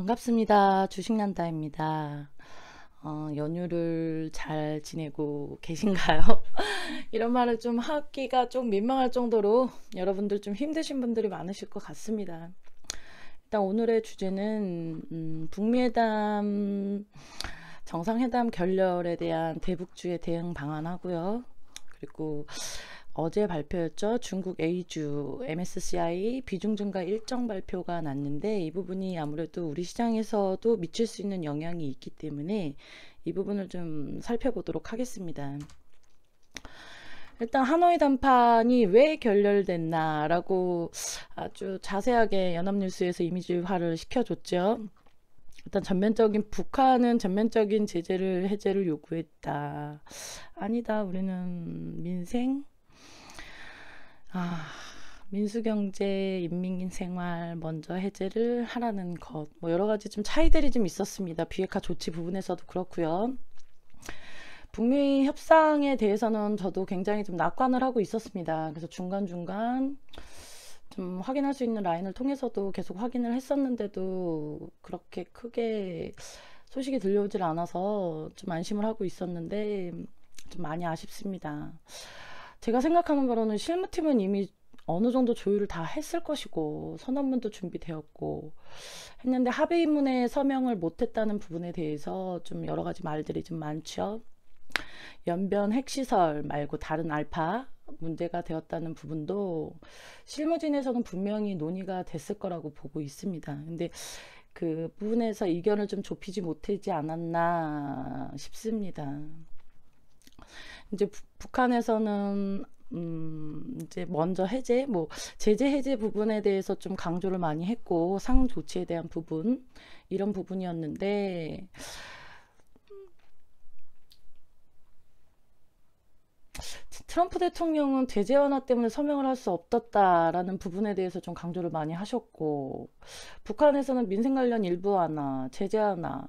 반갑습니다. 주식난다입니다. 연휴를 잘 지내고 계신가요? 이런 말을 좀 하기가 좀 민망할 정도로 여러분들 좀 힘드신 분들이 많으실 것 같습니다. 일단 오늘의 주제는 북미회담 정상회담 결렬에 대한 대북주의 대응 방안 하고요. 그리고 어제 발표였죠. 중국 A주 MSCI 비중 증가 일정 발표가 났는데 이 부분이 아무래도 우리 시장에서도 미칠 수 있는 영향이 있기 때문에 이 부분을 좀 살펴보도록 하겠습니다. 일단 하노이 담판이 왜 결렬됐나라고 아주 자세하게 연합뉴스에서 이미지화를 시켜줬죠. 일단 북한은 전면적인 해제를 요구했다. 아니다. 우리는 민수경제, 인민생활 먼저 해제를 하라는 것. 뭐 여러 가지 좀 차이들이 좀 있었습니다. 비핵화 조치 부분에서도 그렇고요. 북미 협상에 대해서는 저도 굉장히 좀 낙관을 하고 있었습니다. 그래서 중간중간 좀 확인할 수 있는 라인을 통해서도 계속 확인을 했었는데도 그렇게 크게 소식이 들려오질 않아서 좀 안심을 하고 있었는데 좀 많이 아쉽습니다. 제가 생각하는 바로는 실무팀은 이미 어느 정도 조율을 다 했을 것이고 선언문도 준비되었고 했는데 합의문에 서명을 못했다는 부분에 대해서 좀 여러 가지 말들이 좀 많죠. 연변 핵시설 말고 다른 알파 문제가 되었다는 부분도 실무진에서는 분명히 논의가 됐을 거라고 보고 있습니다. 근데 그 부분에서 이견을 좀 좁히지 못하지 않았나 싶습니다. 이제 북한에서는 이제 먼저 제재 해제 부분에 대해서 좀 강조를 많이 했고 상 조치에 대한 부분 이런 부분이었는데 트럼프 대통령은 제재 완화 때문에 서명을 할 수 없었다라는 부분에 대해서 좀 강조를 많이 하셨고 북한에서는 민생 관련 일부 완화, 제재 완화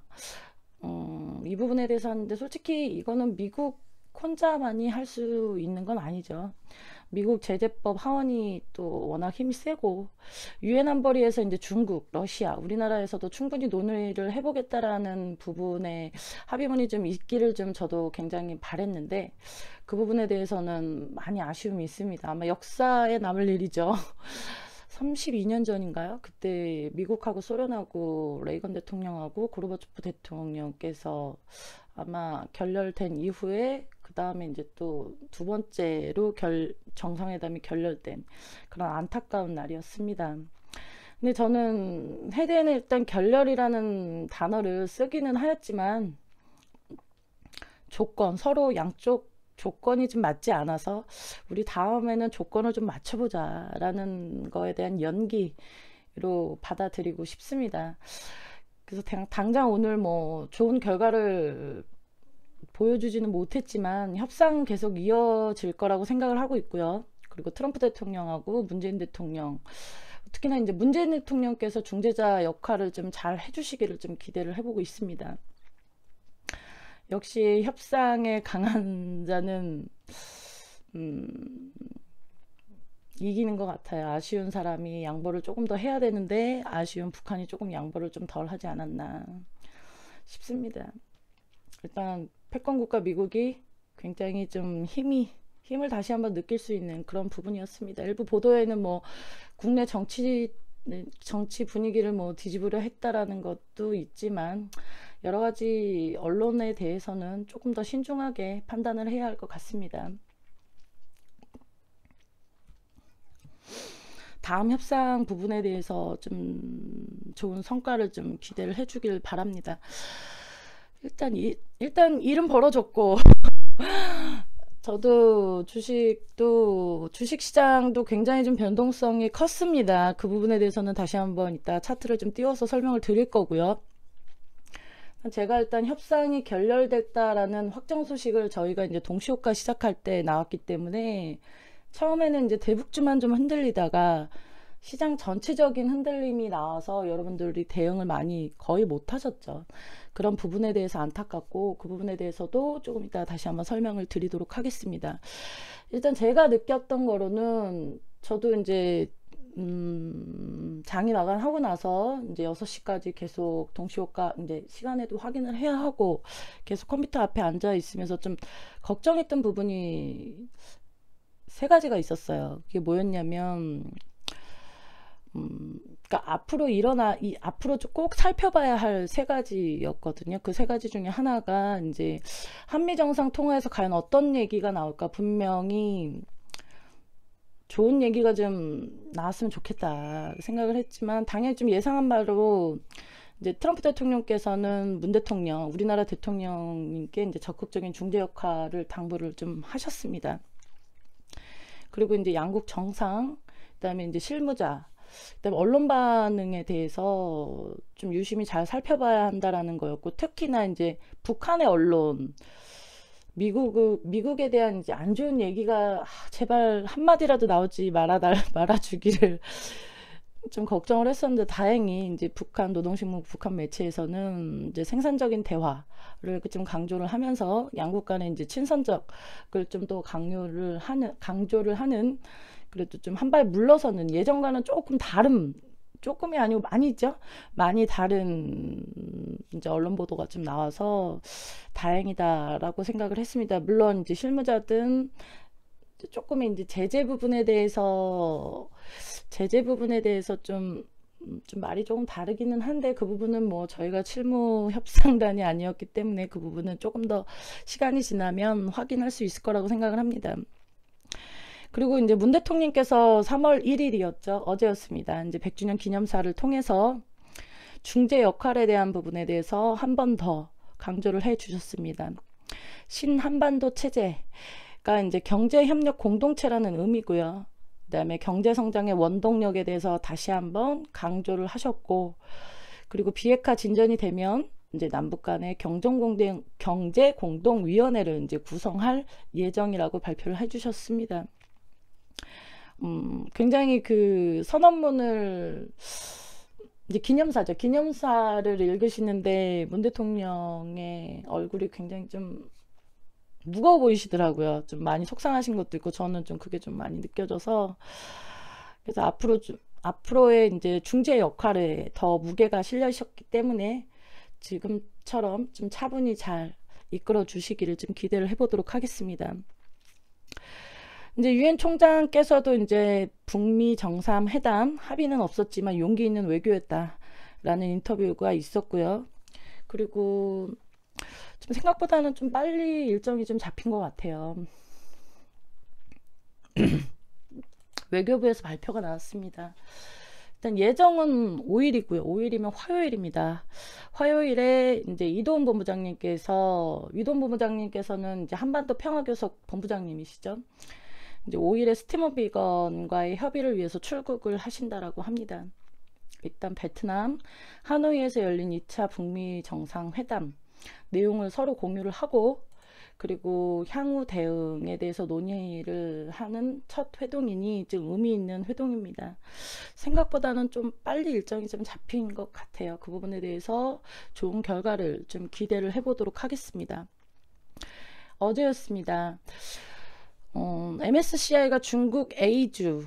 이 부분에 대해서 하는데 솔직히 이거는 미국 혼자만이 할 수 있는 건 아니죠. 미국 제재법 하원이 또 워낙 힘이 세고 유엔 안보리에서 이제 중국, 러시아, 우리나라에서도 충분히 논의를 해보겠다라는 부분에 합의문이 좀 있기를 좀 저도 굉장히 바랬는데 그 부분에 대해서는 많이 아쉬움이 있습니다. 아마 역사에 남을 일이죠. 32년 전인가요? 그때 미국하고 소련하고 레이건 대통령하고 고르바초프 대통령께서 아마 결렬된 이후에 그 다음에 이제 또 두 번째로 정상회담이 결렬된 그런 안타까운 날이었습니다. 근데 저는 해대는 일단 결렬이라는 단어를 쓰기는 하였지만 서로 양쪽 조건이 좀 맞지 않아서 우리 다음에는 조건을 좀 맞춰보자 라는 거에 대한 연기로 받아들이고 싶습니다. 그래서 당장 오늘 뭐 좋은 결과를 보여주지는 못했지만 협상 계속 이어질 거라고 생각을 하고 있고요. 그리고 트럼프 대통령하고 문재인 대통령 특히나 이제 문재인 대통령께서 중재자 역할을 좀 잘 해주시기를 좀 기대를 해보고 있습니다. 역시 협상에 강한 자는 이기는 것 같아요. 아쉬운 사람이 양보를 조금 더 해야 되는데 아쉬운 북한이 조금 양보를 좀 덜 하지 않았나 싶습니다. 일단 패권국가 미국이 굉장히 좀 힘을 다시 한번 느낄 수 있는 그런 부분이었습니다. 일부 보도에는 뭐 국내 정치 분위기를 뭐 뒤집으려 했다라는 것도 있지만 여러 가지 언론에 대해서는 조금 더 신중하게 판단을 해야 할 것 같습니다. 다음 협상 부분에 대해서 좀 좋은 성과를 좀 기대를 해주길 바랍니다. 일단 일은 벌어졌고 저도 주식 시장도 굉장히 좀 변동성이 컸습니다. 그 부분에 대해서는 다시 한번 이따 차트를 좀 띄워서 설명을 드릴 거고요. 제가 일단 협상이 결렬됐다라는 확정 소식을 저희가 이제 동시효과 시작할 때 나왔기 때문에 처음에는 이제 대북주만 좀 흔들리다가 시장 전체적인 흔들림이 나와서 여러분들이 대응을 거의 못 하셨죠. 그런 부분에 대해서 안타깝고 그 부분에 대해서도 조금 이따 다시 한번 설명을 드리도록 하겠습니다. 일단 제가 느꼈던 거로는 저도 이제 장이 마감하고 나서 이제 6시까지 계속 동시효과 이제 시간에도 확인을 해야 하고 계속 컴퓨터 앞에 앉아 있으면서 좀 걱정했던 부분이 세 가지가 있었어요. 그게 뭐였냐면, 그러니까 앞으로 꼭 살펴봐야 할 세 가지였거든요. 그 세 가지 중에 하나가 이제 한미 정상 통화에서 과연 어떤 얘기가 나올까. 분명히 좋은 얘기가 좀 나왔으면 좋겠다 생각을 했지만, 당연히 좀 예상한 바로 이제 트럼프 대통령께서는 문 대통령, 우리나라 대통령님께 이제 적극적인 중재 역할을 당부를 좀 하셨습니다. 그리고 이제 양국 정상, 그다음에 이제 실무자, 그다음에 언론 반응에 대해서 좀 유심히 잘 살펴봐야 한다라는 거였고, 특히나 이제 북한의 언론, 미국에 대한 이제 안 좋은 얘기가 제발 한마디라도 나오지 말아주기를 좀 걱정을 했었는데, 다행히 이제 북한 노동신문 북한 매체에서는 이제 생산적인 대화를 좀 강조를 하면서 양국 간의 이제 친선적을 좀 더 강조를 하는, 그래도 좀 한 발 물러서는, 예전과는 조금 다른, 조금이 아니고 많이죠. 많이 다른 이제 언론 보도가 좀 나와서 다행이다라고 생각을 했습니다. 물론 이제 실무자든 조금의 이제 제재 부분에 대해서 좀 말이 조금 다르기는 한데, 그 부분은 뭐 저희가 실무 협상단이 아니었기 때문에 그 부분은 조금 더 시간이 지나면 확인할 수 있을 거라고 생각을 합니다. 그리고 이제 문 대통령께서 3월 1일이었죠. 어제였습니다. 이제 100주년 기념사를 통해서 중재 역할에 대한 부분에 대해서 한 번 더 강조를 해 주셨습니다. 신한반도 체제가 이제 경제협력 공동체라는 의미고요. 그다음에 경제성장의 원동력에 대해서 다시 한번 강조를 하셨고, 그리고 비핵화 진전이 되면 이제 남북 간의 경제공동위원회를 이제 구성할 예정이라고 발표를 해주셨습니다. 굉장히 그 선언문을 이제 기념사를 읽으시는데 문 대통령의 얼굴이 굉장히 좀 무거워 보이시더라고요. 좀 많이 속상하신 것도 있고, 저는 좀 그게 좀 많이 느껴져서, 그래서 앞으로의 이제 중재 역할에 더 무게가 실려셨기 때문에 지금처럼 좀 차분히 잘 이끌어 주시기를 좀 기대를 해보도록 하겠습니다. 이제 유엔 총장께서도 이제 북미 정상회담 합의는 없었지만 용기 있는 외교였다라는 인터뷰가 있었고요. 그리고 좀 생각보다는 좀 빨리 일정이 좀 잡힌 것 같아요. 외교부에서 발표가 나왔습니다. 일단 예정은 5일이고요. 5일이면 화요일입니다. 화요일에 이제 이도훈 본부장님께서는 이제 한반도 평화교섭 본부장님이시죠. 이제 5일에 스티머 비건과의 협의를 위해서 출국을 하신다라고 합니다. 일단 베트남 하노이에서 열린 2차 북미 정상회담 내용을 서로 공유를 하고, 그리고 향후 대응에 대해서 논의를 하는 첫 회동이니 좀 의미 있는 회동입니다. 생각보다는 좀 빨리 일정이 좀 잡힌 것 같아요. 그 부분에 대해서 좋은 결과를 좀 기대를 해보도록 하겠습니다. 어제였습니다. MSCI가 중국 A주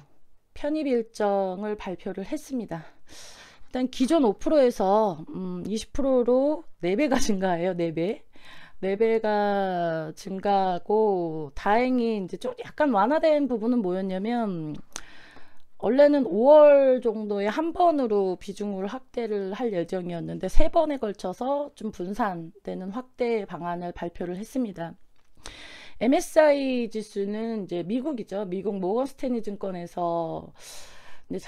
편입 일정을 발표를 했습니다. 일단 기존 5%에서 20%로 4배가 증가해요. 4배가 증가하고, 다행히 이제 좀 약간 완화된 부분은 뭐였냐면, 원래는 5월 정도에 한 번으로 비중을 확대를 할 예정이었는데 3번에 걸쳐서 좀 분산되는 확대 방안을 발표를 했습니다. MSCI 지수는 이제 미국이죠. 미국 모건 스탠리 증권에서 이제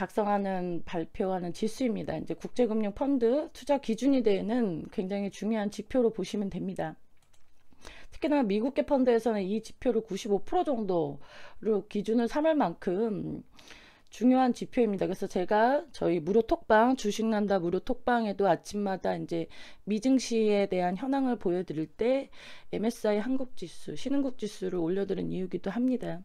발표하는 지수입니다. 이제 국제금융 펀드 투자 기준이 되는 굉장히 중요한 지표로 보시면 됩니다. 특히나 미국계 펀드에서는 이 지표를 95% 정도로 기준을 삼을 만큼 중요한 지표입니다. 그래서 제가 저희 무료 톡방, 주식난다 무료 톡방에도 아침마다 이제 미증시에 대한 현황을 보여드릴 때 MSCI 한국지수, 신흥국지수를 올려드린 이유기도 합니다.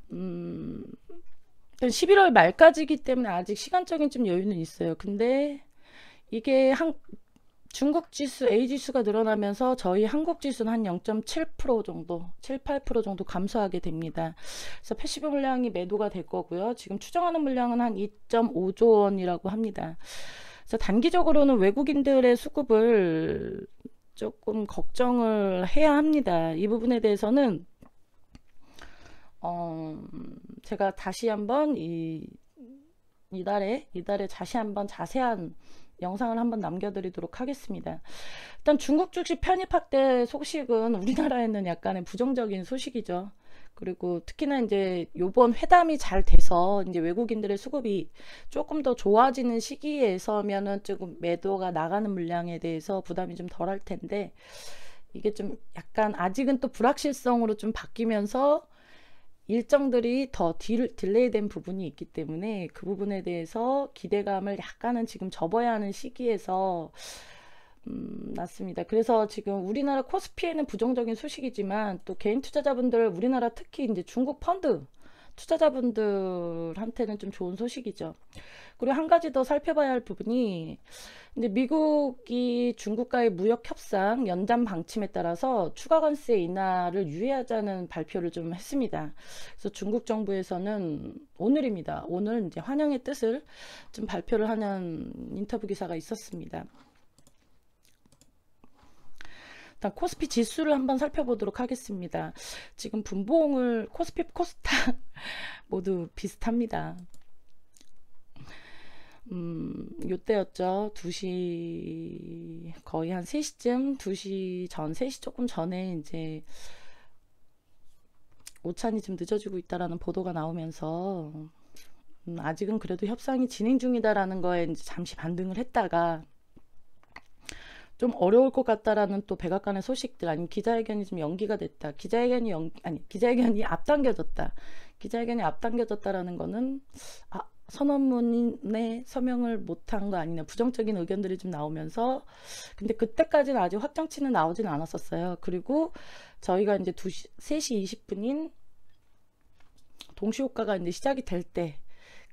11월 말까지이기 때문에 아직 시간적인 좀 여유는 있어요. 근데 이게 중국 지수, A 지수가 늘어나면서 저희 한국 지수는 한 0.7% 정도, 7, 8% 정도 감소하게 됩니다. 그래서 패시브 물량이 매도가 될 거고요. 지금 추정하는 물량은 한 2.5조 원이라고 합니다. 그래서 단기적으로는 외국인들의 수급을 조금 걱정을 해야 합니다. 이 부분에 대해서는 제가 다시 한번 이달에 다시 한번 자세한 영상을 한번 남겨드리도록 하겠습니다. 일단 중국 주식 편입 확대 소식은 우리나라에는 약간의 부정적인 소식이죠. 그리고 특히나 이제 요번 회담이 잘 돼서 이제 외국인들의 수급이 조금 더 좋아지는 시기에서면은 조금 매도가 나가는 물량에 대해서 부담이 좀 덜할 텐데, 이게 좀 약간 아직은 또 불확실성으로 좀 바뀌면서 일정들이 더 딜레이 된 부분이 있기 때문에 그 부분에 대해서 기대감을 약간은 지금 접어야 하는 시기에서 났습니다. 그래서 지금 우리나라 코스피에는 부정적인 소식이지만 또 개인 투자자분들, 우리나라 특히 이제 중국 펀드 투자자분들한테는 좀 좋은 소식이죠. 그리고 한 가지 더 살펴봐야 할 부분이, 이제 미국이 중국과의 무역 협상 연장 방침에 따라서 추가 관세 인하를 유예하자는 발표를 좀 했습니다. 그래서 중국 정부에서는 오늘입니다. 오늘 이제 환영의 뜻을 좀 발표를 하는 인터뷰 기사가 있었습니다. 일단 코스피 지수를 한번 살펴보도록 하겠습니다. 지금 분봉을 코스피, 코스닥 모두 비슷합니다. 요때였죠. 2시 거의 한 3시쯤, 2시 전, 3시 조금 전에 이제 오찬이 좀 늦어지고 있다라는 보도가 나오면서 아직은 그래도 협상이 진행 중이다라는 거에 이제 잠시 반등을 했다가 좀 어려울 것 같다라는 또 백악관의 소식들, 아니면 기자회견이 좀 연기가 됐다, 기자회견이 앞당겨졌다, 기자회견이 앞당겨졌다라는 거는 선언문에 서명을 못한 거 아니냐, 부정적인 의견들이 좀 나오면서, 근데 그때까지는 아직 확정치는 나오진 않았었어요. 그리고 저희가 이제 3시 20분인 동시효과가 이제 시작이 될 때,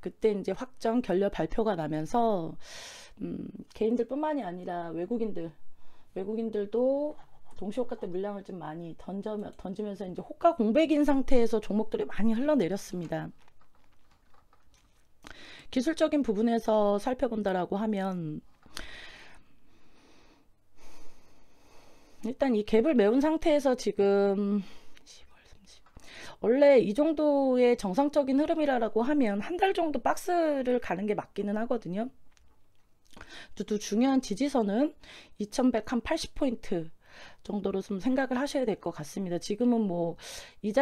그때 이제 확정 결렬 발표가 나면서 개인들뿐만이 아니라 외국인들도 동시효과 때 물량을 좀 많이 던지면서 이제 호가 공백인 상태에서 종목들이 많이 흘러내렸습니다. 기술적인 부분에서 살펴본다라고 하면, 일단 이 갭을 메운 상태에서 지금 원래 이 정도의 정상적인 흐름이라고 하면 한 달 정도 박스를 가는 게 맞기는 하거든요. 또 중요한 지지선은 2100 한 80포인트 정도로 좀 생각을 하셔야 될 것 같습니다. 지금은 뭐 이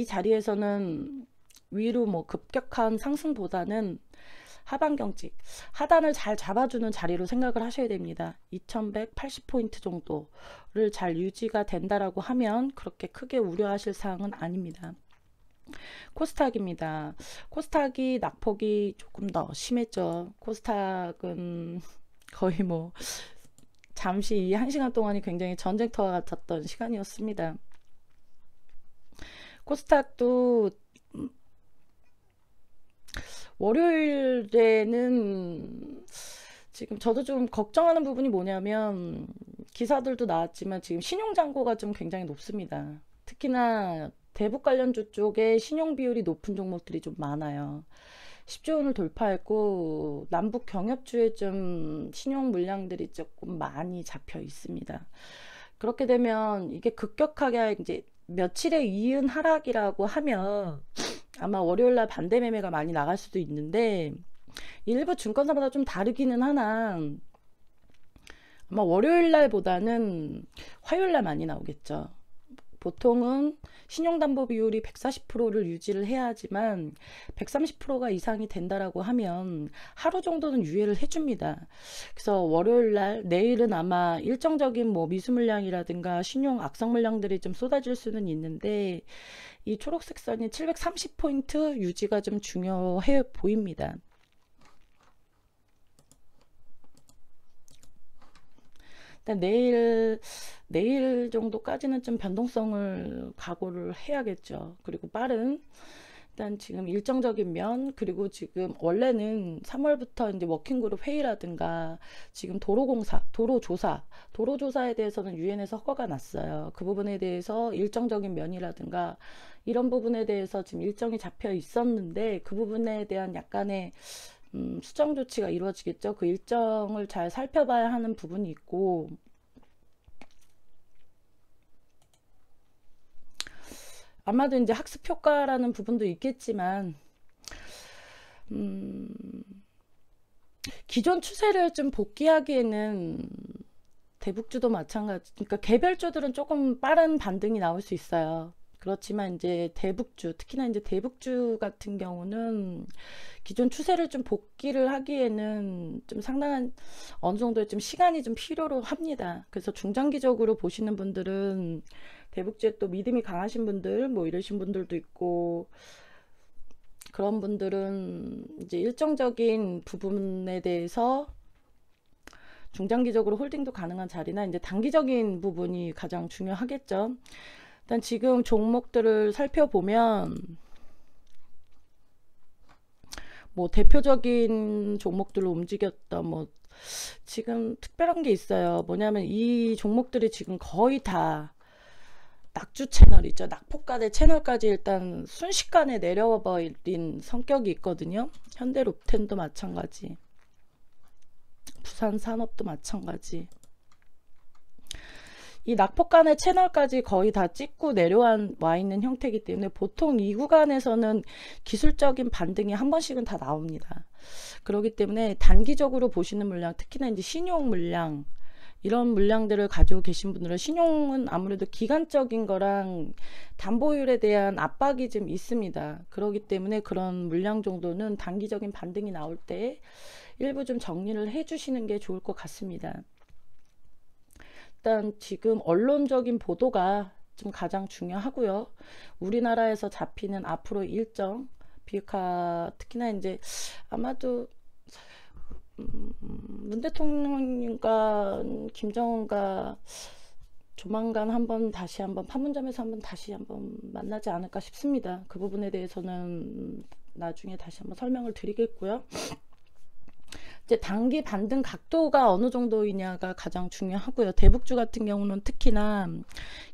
자리에서는 위로 뭐 급격한 상승보다는 하반 경직, 하단을 잘 잡아주는 자리로 생각을 하셔야 됩니다. 2100 80포인트 정도를 잘 유지가 된다라고 하면 그렇게 크게 우려하실 사항은 아닙니다. 코스닥입니다. 코스닥이 낙폭이 조금 더 심했죠. 코스닥은 거의 뭐 잠시 이 1시간 동안이 굉장히 전쟁터와 같았던 시간이었습니다. 코스닥도 월요일에는 지금 저도 좀 걱정하는 부분이 뭐냐면, 기사들도 나왔지만 지금 신용잔고가 좀 굉장히 높습니다. 특히나 대북 관련주 쪽에 신용 비율이 높은 종목들이 좀 많아요. 10조 원을 돌파했고 남북 경협주에 좀 신용 물량들이 조금 많이 잡혀 있습니다. 그렇게 되면 이게 급격하게 이제 며칠에 이은 하락이라고 하면 아마 월요일날 반대 매매가 많이 나갈 수도 있는데, 일부 증권사마다 좀 다르기는 하나 아마 월요일날보다는 화요일날 많이 나오겠죠. 보통은 신용담보 비율이 140%를 유지를 해야 하지만 130%가 이상이 된다라고 하면 하루 정도는 유예를 해줍니다. 그래서 월요일날, 내일은 아마 일정적인 뭐 미수 물량이라든가 신용 악성 물량들이 좀 쏟아질 수는 있는데, 이 초록색 선이 730포인트 유지가 좀 중요해 보입니다. 일단 내일 정도까지는 좀 변동성을 각오를 해야겠죠. 그리고 빠른 일단 지금 일정적인 면, 그리고 지금 원래는 3월부터 이제 워킹그룹 회의라든가 지금 도로조사에 대해서는 유엔에서 허가가 났어요. 그 부분에 대해서 일정적인 면이라든가 이런 부분에 대해서 지금 일정이 잡혀 있었는데 그 부분에 대한 약간의 수정 조치가 이루어지겠죠. 그 일정을 잘 살펴봐야 하는 부분이 있고, 아마도 이제 학습 효과라는 부분도 있겠지만, 음, 기존 추세를 좀 복귀하기에는 대북주도 마찬가지, 그러니까 개별주들은 조금 빠른 반등이 나올 수 있어요. 그렇지만 이제 대북주, 특히나 이제 대북주 같은 경우는 기존 추세를 좀 복귀를 하기에는 좀 상당한 어느 정도의 좀 시간이 좀 필요로 합니다. 그래서 중장기적으로 보시는 분들은 대북주에 또 믿음이 강하신 분들, 뭐 이러신 분들도 있고, 그런 분들은 이제 일정적인 부분에 대해서 중장기적으로 홀딩도 가능한 자리나 이제 단기적인 부분이 가장 중요하겠죠. 일단 지금 종목들을 살펴보면 뭐 대표적인 종목들로 움직였다 뭐 지금 특별한 게 있어요. 뭐냐면 이 종목들이 지금 거의 다 낙주 채널이죠. 낙폭과대 채널까지 일단 순식간에 내려와 버린 성격이 있거든요. 현대롭텐도 마찬가지, 부산산업도 마찬가지. 이 낙폭간의 채널까지 거의 다 찍고 내려와 있는 형태이기 때문에 보통 이 구간에서는 기술적인 반등이 한 번씩은 다 나옵니다. 그렇기 때문에 단기적으로 보시는 물량, 특히나 이제 신용 물량, 이런 물량들을 가지고 계신 분들은, 신용은 아무래도 기간적인 거랑 담보율에 대한 압박이 좀 있습니다. 그렇기 때문에 그런 물량 정도는 단기적인 반등이 나올 때 일부 좀 정리를 해 주시는 게 좋을 것 같습니다. 일단 지금 언론적인 보도가 좀 가장 중요하고요. 우리나라에서 잡히는 앞으로 일정, 비핵화, 특히나 이제 아마도 문 대통령과 김정은과 조만간 다시 한번 판문점에서 다시 한번 만나지 않을까 싶습니다. 그 부분에 대해서는 나중에 다시 한번 설명을 드리겠고요. 이제 단기 반등 각도가 어느 정도이냐가 가장 중요하고요. 대북주 같은 경우는 특히나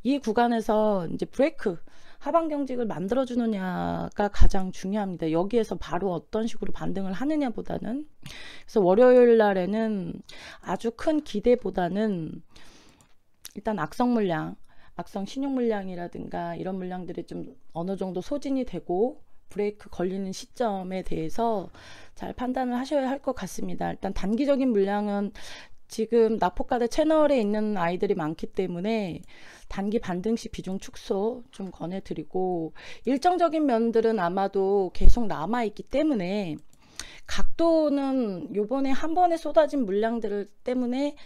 이 구간에서 이제 브레이크, 하방 경직을 만들어 주느냐가 가장 중요합니다. 여기에서 바로 어떤 식으로 반등을 하느냐보다는. 그래서 월요일 날에는 아주 큰 기대보다는 일단 악성 물량, 악성 신용 물량이라든가 이런 물량들이 좀 어느 정도 소진이 되고 브레이크 걸리는 시점에 대해서 잘 판단을 하셔야 할 것 같습니다. 일단 단기적인 물량은 지금 낙폭과대 채널에 있는 아이들이 많기 때문에 단기 반등시 비중 축소 좀 권해드리고, 일정적인 면들은 아마도 계속 남아있기 때문에 각도는 요번에 한 번에 쏟아진 물량들 때문에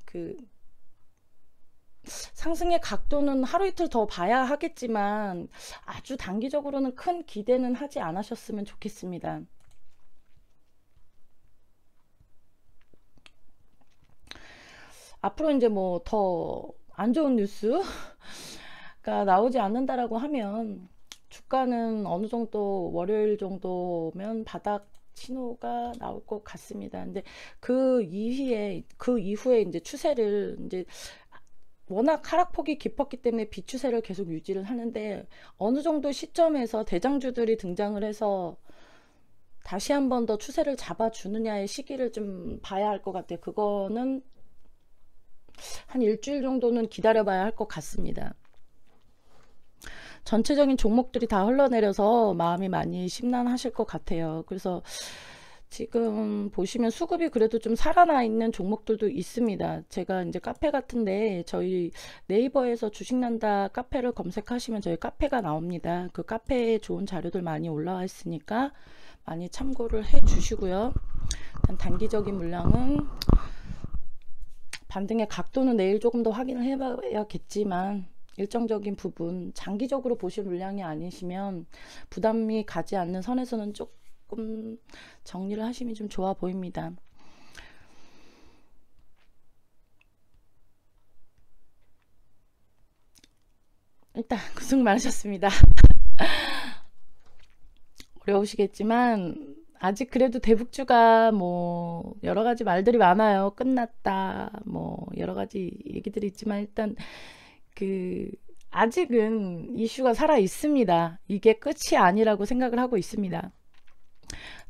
그 상승의 각도는 하루 이틀 더 봐야 하겠지만 아주 단기적으로는 큰 기대는 하지 않으셨으면 좋겠습니다. 앞으로 이제 뭐 더 안 좋은 뉴스가 나오지 않는다라고 하면 주가는 어느 정도 월요일 정도면 바닥 신호가 나올 것 같습니다. 근데 그 이후에 이제 추세를 이제 워낙 하락폭이 깊었기 때문에 비추세를 계속 유지를 하는데, 어느 정도 시점에서 대장주들이 등장을 해서 다시 한 번 더 추세를 잡아주느냐의 시기를 좀 봐야 할 것 같아요. 그거는 한 일주일 정도는 기다려봐야 할 것 같습니다. 전체적인 종목들이 다 흘러내려서 마음이 많이 심란하실 것 같아요. 그래서 지금 보시면 수급이 그래도 좀 살아나 있는 종목들도 있습니다. 제가 이제 카페 같은데 저희 네이버에서 주식난다 카페를 검색하시면 저희 카페가 나옵니다. 그 카페에 좋은 자료들 많이 올라와 있으니까 많이 참고를 해 주시고요. 단기적인 물량은 반등의 각도는 내일 조금 더 확인을 해봐야겠지만, 일정적인 부분, 장기적으로 보실 물량이 아니시면 부담이 가지 않는 선에서는 조금 정리를 하시면 좀 좋아 보입니다. 일단 고생 많으셨습니다. 어려우시겠지만 아직 그래도 대북주가 뭐 여러 가지 말들이 많아요. 끝났다 뭐 여러 가지 얘기들이 있지만 일단 그 아직은 이슈가 살아 있습니다. 이게 끝이 아니라고 생각을 하고 있습니다.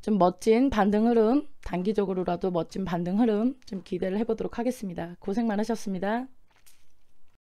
좀 멋진 반등 흐름, 단기적으로라도 멋진 반등 흐름 좀 기대를 해보도록 하겠습니다. 고생 많으셨습니다.